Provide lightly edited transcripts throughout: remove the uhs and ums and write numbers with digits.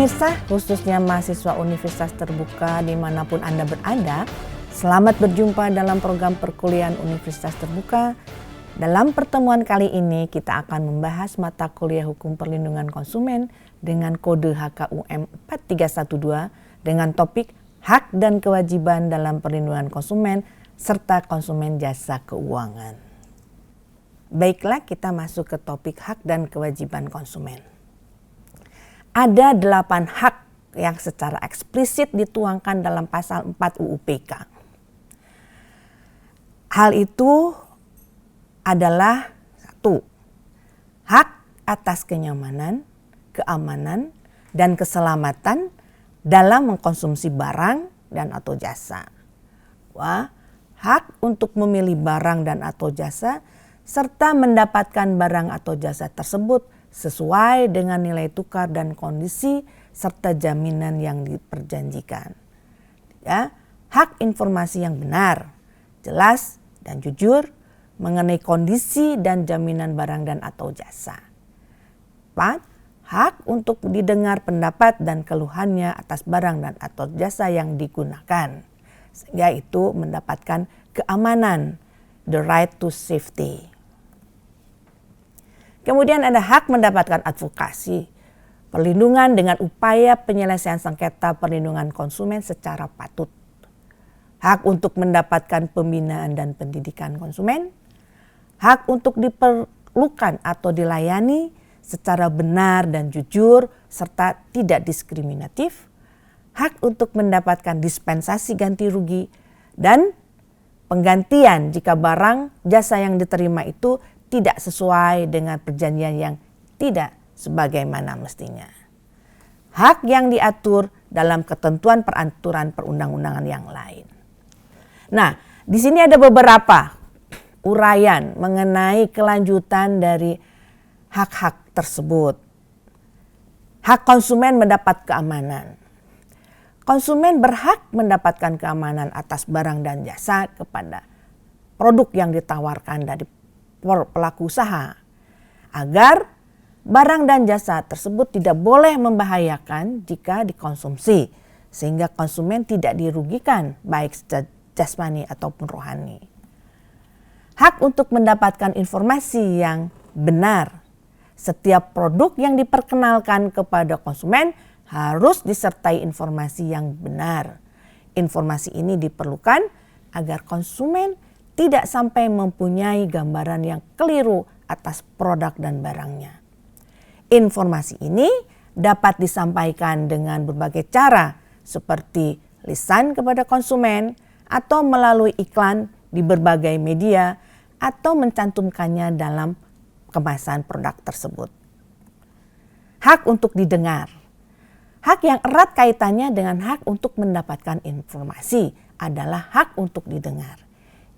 Pemirsa, khususnya mahasiswa Universitas Terbuka dimanapun Anda berada, selamat berjumpa dalam program perkuliahan Universitas Terbuka. Dalam pertemuan kali ini kita akan membahas mata kuliah Hukum Perlindungan Konsumen dengan kode HKUM 4312 dengan topik Hak dan Kewajiban dalam Perlindungan Konsumen serta Konsumen Jasa Keuangan. Baiklah, kita masuk ke topik hak dan kewajiban konsumen. Ada 8 hak yang secara eksplisit dituangkan dalam pasal 4 UU PK. Hal itu adalah 1. Hak atas kenyamanan, keamanan, dan keselamatan dalam mengkonsumsi barang dan atau jasa. 2. Hak untuk memilih barang dan atau jasa serta mendapatkan barang atau jasa tersebut sesuai dengan nilai tukar dan kondisi serta jaminan yang diperjanjikan. 3. Hak informasi yang benar, jelas, dan jujur mengenai kondisi dan jaminan barang dan atau jasa. 4. Hak untuk didengar pendapat dan keluhannya atas barang dan atau jasa yang digunakan, sehingga itu mendapatkan keamanan, the right to safety. Kemudian ada hak mendapatkan advokasi, perlindungan dengan upaya penyelesaian sengketa perlindungan konsumen secara patut. Hak untuk mendapatkan pembinaan dan pendidikan konsumen, hak untuk diperlukan atau dilayani secara benar dan jujur serta tidak diskriminatif, hak untuk mendapatkan dispensasi ganti rugi, dan penggantian jika barang jasa yang diterima itu tidak sesuai dengan perjanjian yang tidak sebagaimana mestinya. Hak yang diatur dalam ketentuan peraturan perundang-undangan yang lain. Nah, di sini ada beberapa uraian mengenai kelanjutan dari hak-hak tersebut. Hak konsumen mendapat keamanan. Konsumen berhak mendapatkan keamanan atas barang dan jasa kepada produk yang ditawarkan dari pelaku usaha, agar barang dan jasa tersebut tidak boleh membahayakan jika dikonsumsi, sehingga konsumen tidak dirugikan baik secara jasmani ataupun rohani. Hak untuk mendapatkan informasi yang benar. Setiap produk yang diperkenalkan kepada konsumen harus disertai informasi yang benar. Informasi ini diperlukan agar konsumen tidak sampai mempunyai gambaran yang keliru atas produk dan barangnya. Informasi ini dapat disampaikan dengan berbagai cara seperti lisan kepada konsumen atau melalui iklan di berbagai media atau mencantumkannya dalam kemasan produk tersebut. Hak untuk didengar. Hak yang erat kaitannya dengan hak untuk mendapatkan informasi adalah hak untuk didengar.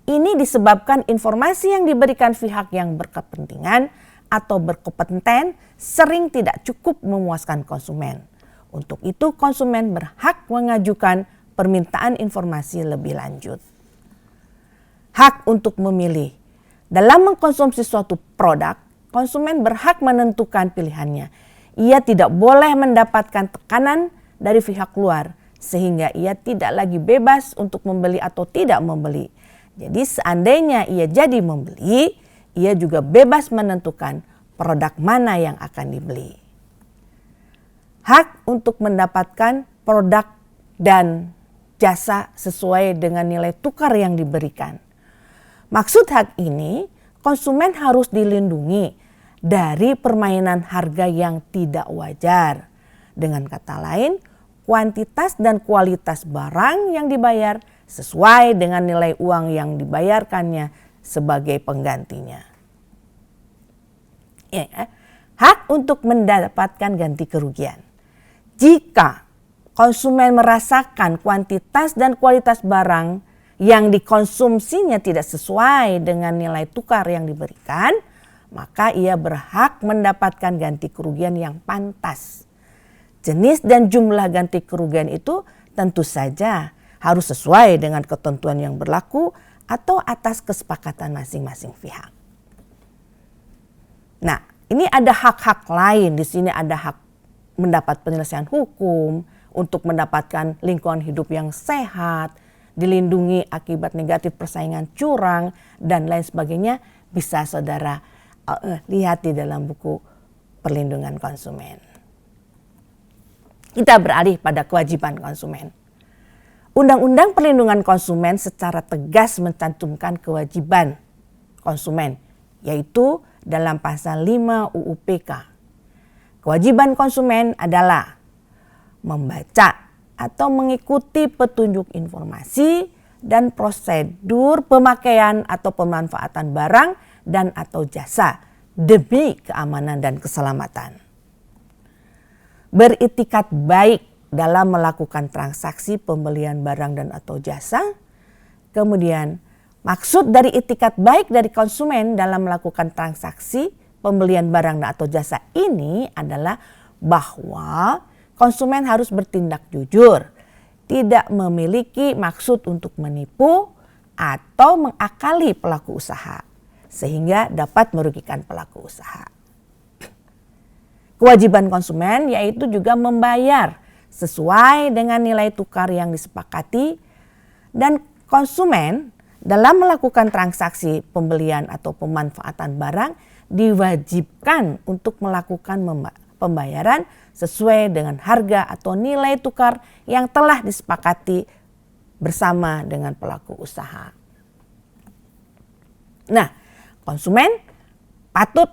Ini disebabkan informasi yang diberikan pihak yang berkepentingan atau berkompeten sering tidak cukup memuaskan konsumen. Untuk itu konsumen berhak mengajukan permintaan informasi lebih lanjut. Hak untuk memilih. Dalam mengkonsumsi suatu produk, konsumen berhak menentukan pilihannya. Ia tidak boleh mendapatkan tekanan dari pihak luar sehingga ia tidak lagi bebas untuk membeli atau tidak membeli. Jadi seandainya ia jadi membeli, ia juga bebas menentukan produk mana yang akan dibeli. Hak untuk mendapatkan produk dan jasa sesuai dengan nilai tukar yang diberikan. Maksud hak ini, konsumen harus dilindungi dari permainan harga yang tidak wajar. Dengan kata lain, kuantitas dan kualitas barang yang dibayar sesuai dengan nilai uang yang dibayarkannya sebagai penggantinya. Hak untuk mendapatkan ganti kerugian. Jika konsumen merasakan kuantitas dan kualitas barang yang dikonsumsinya tidak sesuai dengan nilai tukar yang diberikan, maka ia berhak mendapatkan ganti kerugian yang pantas. Jenis dan jumlah ganti kerugian itu tentu saja harus sesuai dengan ketentuan yang berlaku atau atas kesepakatan masing-masing pihak. Nah, ini ada hak-hak lain. Di sini ada hak mendapat penyelesaian hukum, untuk mendapatkan lingkungan hidup yang sehat, dilindungi akibat negatif persaingan curang, dan lain sebagainya, bisa saudara lihat di dalam buku Perlindungan Konsumen. Kita beralih pada kewajiban konsumen. Undang-Undang Perlindungan Konsumen secara tegas mencantumkan kewajiban konsumen, yaitu dalam pasal 5 UU PK. Kewajiban konsumen adalah membaca atau mengikuti petunjuk informasi dan prosedur pemakaian atau pemanfaatan barang dan atau jasa demi keamanan dan keselamatan. Beritikat baik dalam melakukan transaksi pembelian barang dan atau jasa. Kemudian maksud dari itikat baik dari konsumen dalam melakukan transaksi pembelian barang dan atau jasa ini adalah bahwa konsumen harus bertindak jujur, tidak memiliki maksud untuk menipu atau mengakali pelaku usaha, sehingga dapat merugikan pelaku usaha. Kewajiban konsumen yaitu juga membayar sesuai dengan nilai tukar yang disepakati, dan konsumen dalam melakukan transaksi pembelian atau pemanfaatan barang diwajibkan untuk melakukan pembayaran sesuai dengan harga atau nilai tukar yang telah disepakati bersama dengan pelaku usaha. Nah, konsumen patut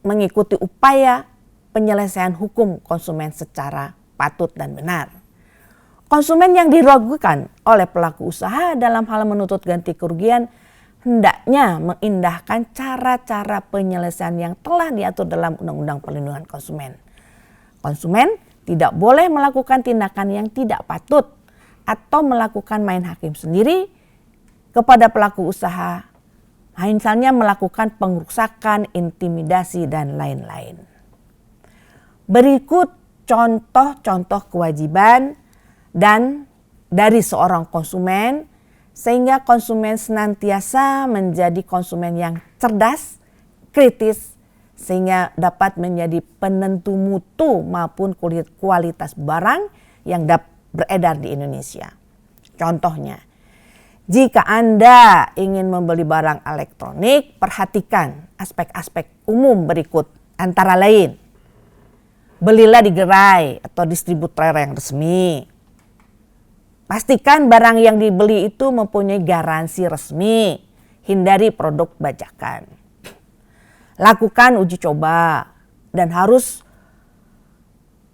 mengikuti upaya penyelesaian hukum konsumen secara patut dan benar. Konsumen yang dirugikan oleh pelaku usaha dalam hal menuntut ganti kerugian hendaknya mengindahkan cara-cara penyelesaian yang telah diatur dalam Undang-Undang Perlindungan Konsumen. Konsumen tidak boleh melakukan tindakan yang tidak patut atau melakukan main hakim sendiri kepada pelaku usaha, misalnya melakukan pengerusakan, intimidasi, dan lain-lain. Berikut contoh-contoh kewajiban dan dari seorang konsumen sehingga konsumen senantiasa menjadi konsumen yang cerdas, kritis, sehingga dapat menjadi penentu mutu maupun kualitas barang yang beredar di Indonesia. Contohnya, jika Anda ingin membeli barang elektronik, perhatikan aspek-aspek umum berikut, antara lain: belilah di gerai atau distributor yang resmi. Pastikan barang yang dibeli itu mempunyai garansi resmi. Hindari produk bajakan. Lakukan uji coba dan harus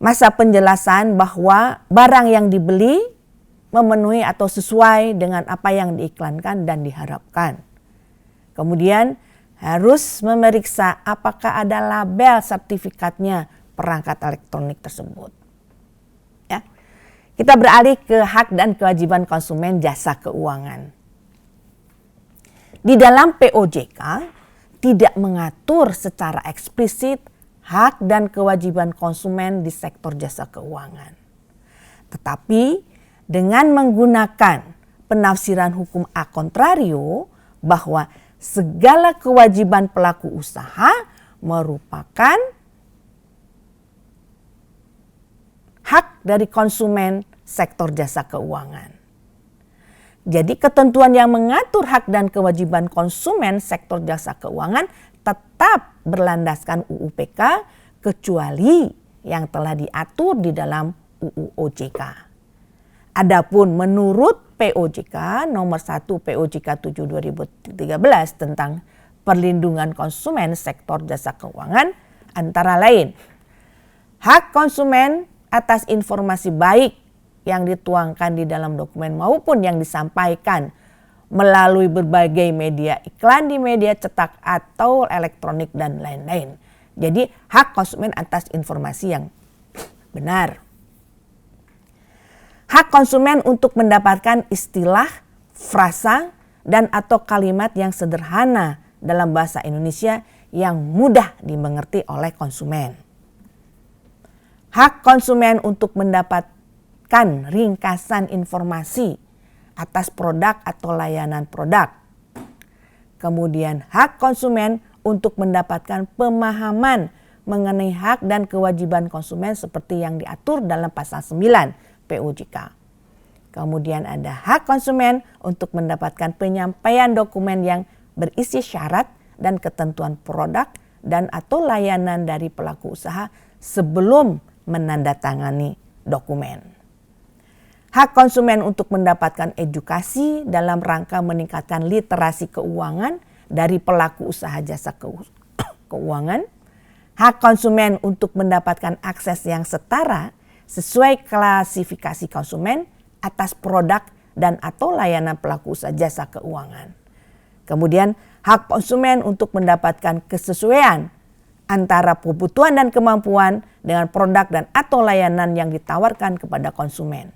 masa penjelasan bahwa barang yang dibeli memenuhi atau sesuai dengan apa yang diiklankan dan diharapkan. Kemudian harus memeriksa apakah ada label sertifikatnya perangkat elektronik tersebut. Ya. Kita beralih ke hak dan kewajiban konsumen jasa keuangan. Di dalam POJK tidak mengatur secara eksplisit hak dan kewajiban konsumen di sektor jasa keuangan. Tetapi dengan menggunakan penafsiran hukum a contrario bahwa segala kewajiban pelaku usaha merupakan hak dari konsumen sektor jasa keuangan. Jadi ketentuan yang mengatur hak dan kewajiban konsumen sektor jasa keuangan tetap berlandaskan UU PK kecuali yang telah diatur di dalam UU OJK. Adapun menurut POJK nomor 1 POJK 7 2013 tentang perlindungan konsumen sektor jasa keuangan antara lain hak konsumen atas informasi baik yang dituangkan di dalam dokumen maupun yang disampaikan melalui berbagai media iklan di media cetak atau elektronik dan lain-lain. Jadi hak konsumen atas informasi yang benar. Hak konsumen untuk mendapatkan istilah, frasa, dan atau kalimat yang sederhana dalam bahasa Indonesia yang mudah dimengerti oleh konsumen. Hak konsumen untuk mendapatkan ringkasan informasi atas produk atau layanan produk. Kemudian hak konsumen untuk mendapatkan pemahaman mengenai hak dan kewajiban konsumen seperti yang diatur dalam pasal 9 POJK. Kemudian ada hak konsumen untuk mendapatkan penyampaian dokumen yang berisi syarat dan ketentuan produk dan atau layanan dari pelaku usaha sebelum menandatangani dokumen. Hak konsumen untuk mendapatkan edukasi dalam rangka meningkatkan literasi keuangan dari pelaku usaha jasa keuangan. Hak konsumen untuk mendapatkan akses yang setara sesuai klasifikasi konsumen atas produk dan atau layanan pelaku usaha jasa keuangan. Kemudian hak konsumen untuk mendapatkan kesesuaian antara kebutuhan dan kemampuan dengan produk dan atau layanan yang ditawarkan kepada konsumen.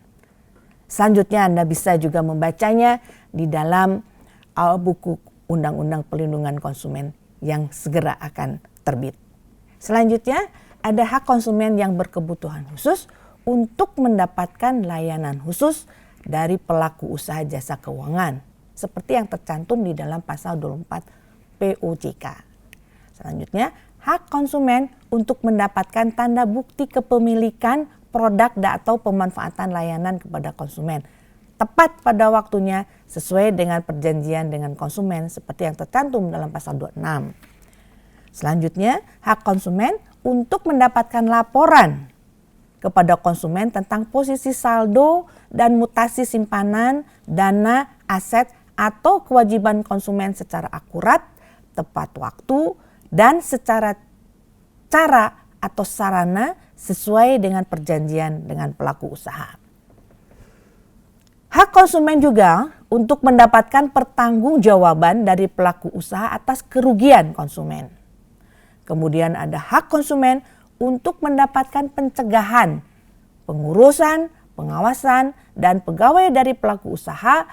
Selanjutnya Anda bisa juga membacanya di dalam buku Undang-Undang Perlindungan Konsumen yang segera akan terbit. Selanjutnya ada hak konsumen yang berkebutuhan khusus untuk mendapatkan layanan khusus dari pelaku usaha jasa keuangan seperti yang tercantum di dalam pasal 24 POJK. Selanjutnya hak konsumen untuk mendapatkan tanda bukti kepemilikan produk atau pemanfaatan layanan kepada konsumen tepat pada waktunya sesuai dengan perjanjian dengan konsumen seperti yang tercantum dalam pasal 26. Selanjutnya, hak konsumen untuk mendapatkan laporan kepada konsumen tentang posisi saldo dan mutasi simpanan, dana, aset, atau kewajiban konsumen secara akurat, tepat waktu, dan secara cara atau sarana sesuai dengan perjanjian dengan pelaku usaha. Hak konsumen juga untuk mendapatkan pertanggungjawaban dari pelaku usaha atas kerugian konsumen. Kemudian ada hak konsumen untuk mendapatkan pencegahan, pengurusan, pengawasan, dan pegawai dari pelaku usaha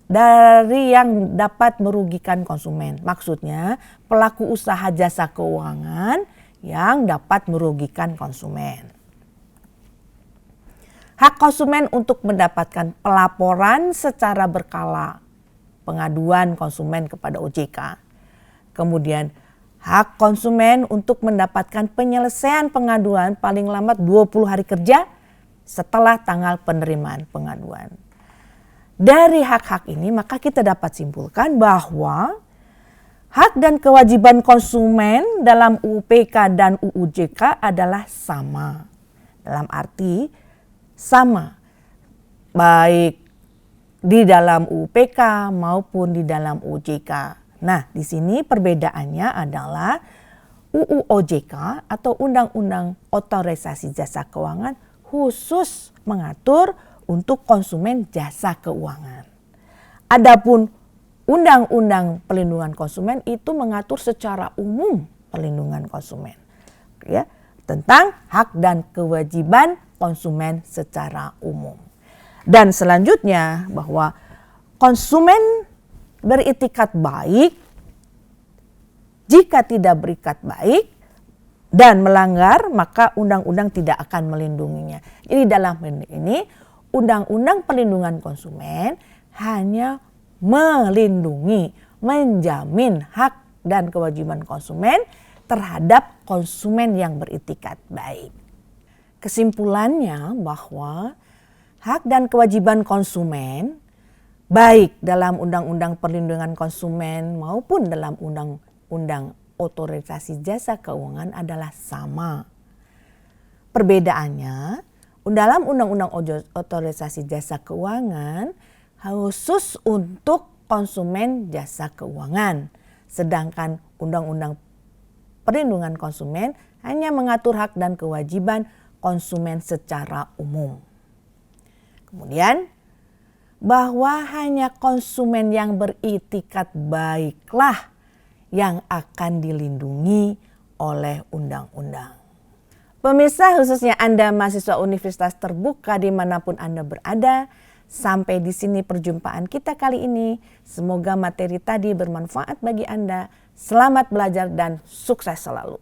dari yang dapat merugikan konsumen. Maksudnya pelaku usaha jasa keuangan yang dapat merugikan konsumen. Hak konsumen untuk mendapatkan pelaporan secara berkala pengaduan konsumen kepada OJK. Kemudian hak konsumen untuk mendapatkan penyelesaian pengaduan paling lambat 20 hari kerja setelah tanggal penerimaan pengaduan. Dari hak-hak ini maka kita dapat simpulkan bahwa hak dan kewajiban konsumen dalam UU PK dan UU JK adalah sama. Dalam arti sama baik di dalam UU PK maupun di dalam UU JK. Nah, di sini perbedaannya adalah UU OJK atau Undang-Undang Otorisasi Jasa Keuangan khusus mengatur untuk konsumen jasa keuangan. Adapun Undang-Undang Perlindungan Konsumen itu mengatur secara umum perlindungan konsumen, ya, tentang hak dan kewajiban konsumen secara umum. Dan selanjutnya bahwa konsumen beritikat baik, jika tidak berikat baik dan melanggar maka undang-undang tidak akan melindunginya. Jadi dalam ini Undang-Undang Perlindungan Konsumen hanya melindungi, menjamin hak dan kewajiban konsumen terhadap konsumen yang beritikat baik. Kesimpulannya bahwa hak dan kewajiban konsumen baik dalam Undang-Undang Perlindungan Konsumen maupun dalam Undang-Undang Otorisasi Jasa Keuangan adalah sama. Perbedaannya, dalam Undang-Undang Otorisasi Jasa Keuangan khusus untuk konsumen jasa keuangan, sedangkan Undang-Undang Perlindungan Konsumen hanya mengatur hak dan kewajiban konsumen secara umum. Kemudian, bahwa hanya konsumen yang beritikat baiklah yang akan dilindungi oleh undang-undang. Pemirsa, khususnya Anda mahasiswa Universitas Terbuka dimanapun Anda berada, sampai di sini perjumpaan kita kali ini. Semoga materi tadi bermanfaat bagi Anda. Selamat belajar dan sukses selalu.